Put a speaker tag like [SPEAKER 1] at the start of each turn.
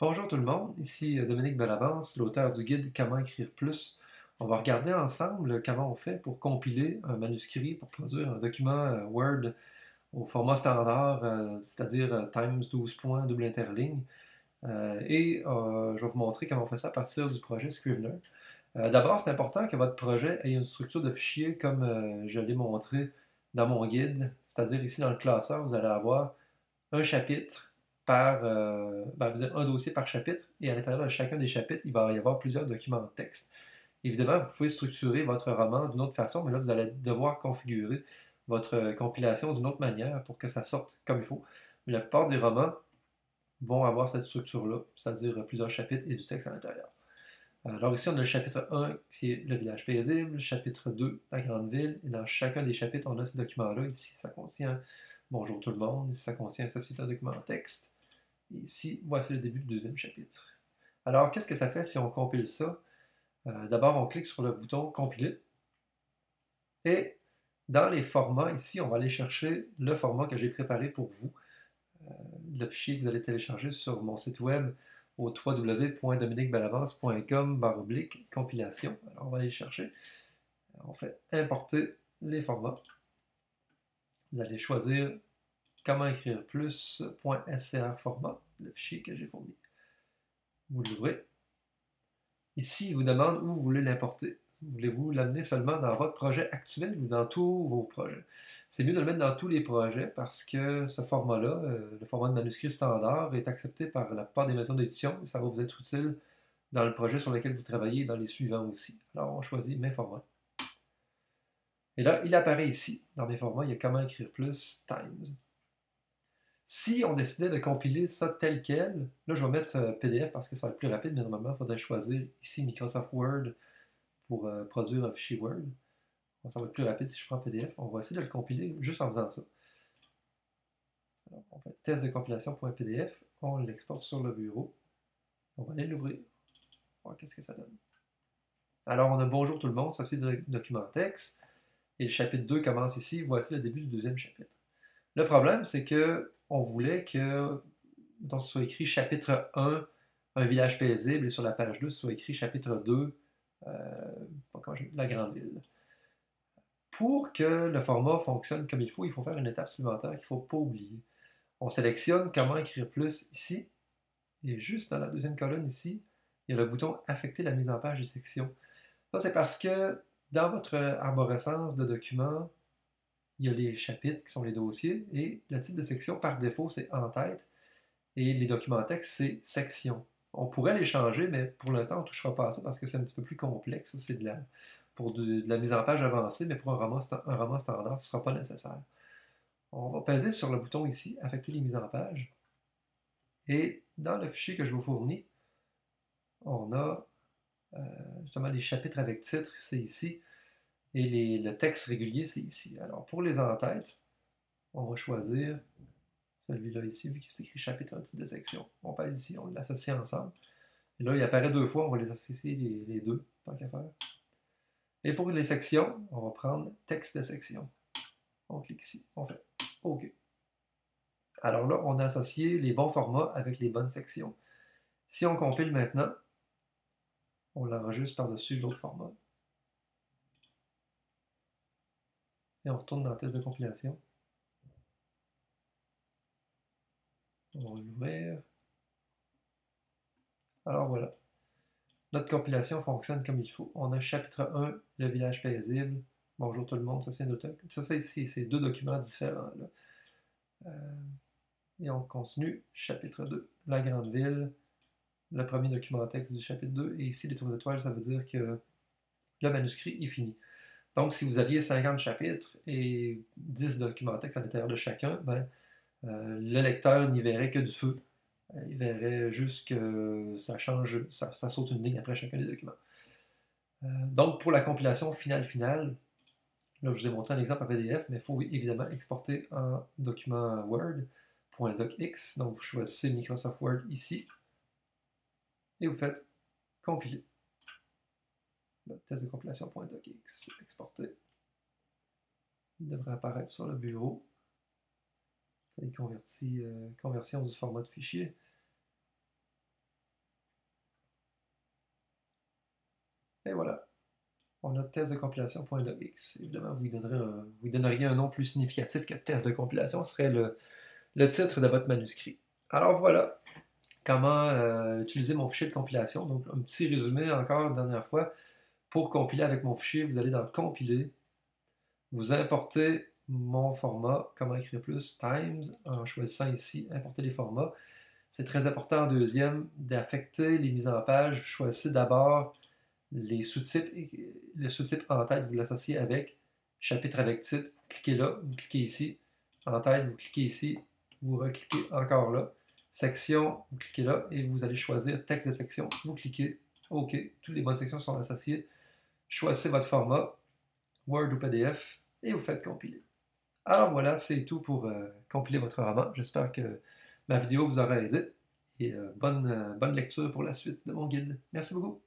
[SPEAKER 1] Bonjour tout le monde, ici Dominique Bellavance, l'auteur du guide Comment écrire plus. On va regarder ensemble comment on fait pour compiler un manuscrit, pour produire un document Word au format standard, c'est-à-dire Times 12 points, double interligne. Je vais vous montrer comment on fait ça à partir du projet Scrivener. D'abord, c'est important que votre projet ait une structure de fichier comme je l'ai montré dans mon guide, c'est-à-dire ici dans le classeur, vous allez avoir un chapitre vous avez un dossier par chapitre, et à l'intérieur de chacun des chapitres, il va y avoir plusieurs documents de texte. Évidemment, vous pouvez structurer votre roman d'une autre façon, mais là, vous allez devoir configurer votre compilation d'une autre manière pour que ça sorte comme il faut. Mais la plupart des romans vont avoir cette structure-là, c'est-à-dire plusieurs chapitres et du texte à l'intérieur. Alors ici, on a le chapitre 1 qui est le village paisible, le chapitre 2, la grande ville, et dans chacun des chapitres, on a ces documents-là. Ici, ça contient bonjour tout le monde, ici, ça contient ça, c'est un document en texte. Et ici, voici le début du deuxième chapitre. Alors, qu'est-ce que ça fait si on compile ça? D'abord, on clique sur le bouton Compiler. Et dans les formats, ici, on va aller chercher le format que j'ai préparé pour vous. Le fichier que vous allez télécharger sur mon site web au www.dominiqueballavance.com/compilation. Alors, on va aller le chercher. On fait importer les formats. Vous allez choisir comment écrire plus.scr format, le fichier que j'ai fourni. Vous l'ouvrez. Ici, il vous demande où vous voulez l'importer. Voulez-vous l'amener seulement dans votre projet actuel ou dans tous vos projets? C'est mieux de le mettre dans tous les projets parce que ce format-là, le format de manuscrit standard, est accepté par la plupart des maisons d'édition et ça va vous être utile dans le projet sur lequel vous travaillez et dans les suivants aussi. Alors, on choisit Mes formats. Et là, il apparaît ici, dans Mes formats, il y a Comment écrire plus, Times. Si on décidait de compiler ça tel quel, là je vais mettre PDF parce que ça va être plus rapide, mais normalement il faudrait choisir ici Microsoft Word pour produire un fichier Word. Bon, ça va être plus rapide si je prends PDF. On va essayer de le compiler juste en faisant ça. Alors, on fait test de compilation.pdf, on l'exporte sur le bureau, on va aller l'ouvrir, voir qu'est-ce que ça donne. Alors on a bonjour tout le monde, ça c'est le document texte, et le chapitre 2 commence ici, voici le début du deuxième chapitre. Le problème, c'est que on voulait que donc, ce soit écrit chapitre 1, un village paisible, et sur la page 2, ce soit écrit chapitre 2, la grande ville. Pour que le format fonctionne comme il faut faire une étape supplémentaire qu'il ne faut pas oublier. On sélectionne comment écrire plus ici, et juste dans la deuxième colonne ici, il y a le bouton affecter la mise en page des sections. Ça, c'est parce que dans votre arborescence de documents, il y a les chapitres qui sont les dossiers, et le type de section par défaut, c'est en tête. Et les documents texte, c'est section. On pourrait les changer, mais pour l'instant, on ne touchera pas à ça parce que c'est un petit peu plus complexe. C'est pour de la mise en page avancée, mais pour un roman standard, ce ne sera pas nécessaire. On va peser sur le bouton ici, affecter les mises en page. Et dans le fichier que je vous fournis, on a justement les chapitres avec titre, c'est ici. Et le texte régulier, c'est ici. Alors pour les en-têtes, on va choisir celui-là ici, vu qu'il s'écrit chapitre en titre de section. On pèse ici, on l'associe ensemble. Et là, il apparaît deux fois, on va les associer les deux, tant qu'à faire. Et pour les sections, on va prendre texte de section. On clique ici, on fait OK. Alors là, on a associé les bons formats avec les bonnes sections. Si on compile maintenant, on l'enregistre par-dessus l'autre format. Et on retourne dans le test de compilation. On va l'ouvrir. Alors voilà. Notre compilation fonctionne comme il faut. On a chapitre 1, le village paisible. Bonjour tout le monde, ça c'est ici, c'est deux documents différents. Là. Et on continue, chapitre 2, la grande ville, le premier document texte du chapitre 2, et ici les 3 étoiles, ça veut dire que le manuscrit est fini. Donc si vous aviez 50 chapitres et 10 documents texte à l'intérieur de chacun, le lecteur n'y verrait que du feu. Il verrait juste que ça change, ça saute une ligne après chacun des documents. Donc pour la compilation finale, là je vous ai montré un exemple en PDF, mais il faut évidemment exporter en document Word. .docx, donc vous choisissez Microsoft Word ici, et vous faites compiler. Le test de compilation.docx, exporter. Il devrait apparaître sur le bureau. Ça y conversion du format de fichier. Et voilà. On a test de compilation.docx. Évidemment, vous lui donneriez un nom plus significatif que test de compilation, ce serait le titre de votre manuscrit. Alors voilà comment utiliser mon fichier de compilation. Donc, un petit résumé encore une dernière fois. Pour compiler avec mon fichier, vous allez dans Compiler, vous importez mon format, comment écrire plus, Times, en choisissant ici Importer les formats. C'est très important en deuxième d'affecter les mises en page. Choisissez d'abord les sous-types. Le sous-type en tête, vous l'associez avec chapitre avec titre. Cliquez là, vous cliquez ici. En tête, vous cliquez ici, vous recliquez encore là. Section, vous cliquez là et vous allez choisir texte de section. Vous cliquez OK. Toutes les bonnes sections sont associées. Choisissez votre format, Word ou PDF, et vous faites compiler. Alors voilà, c'est tout pour compiler votre roman. J'espère que ma vidéo vous aura aidé et bonne lecture pour la suite de mon guide. Merci beaucoup.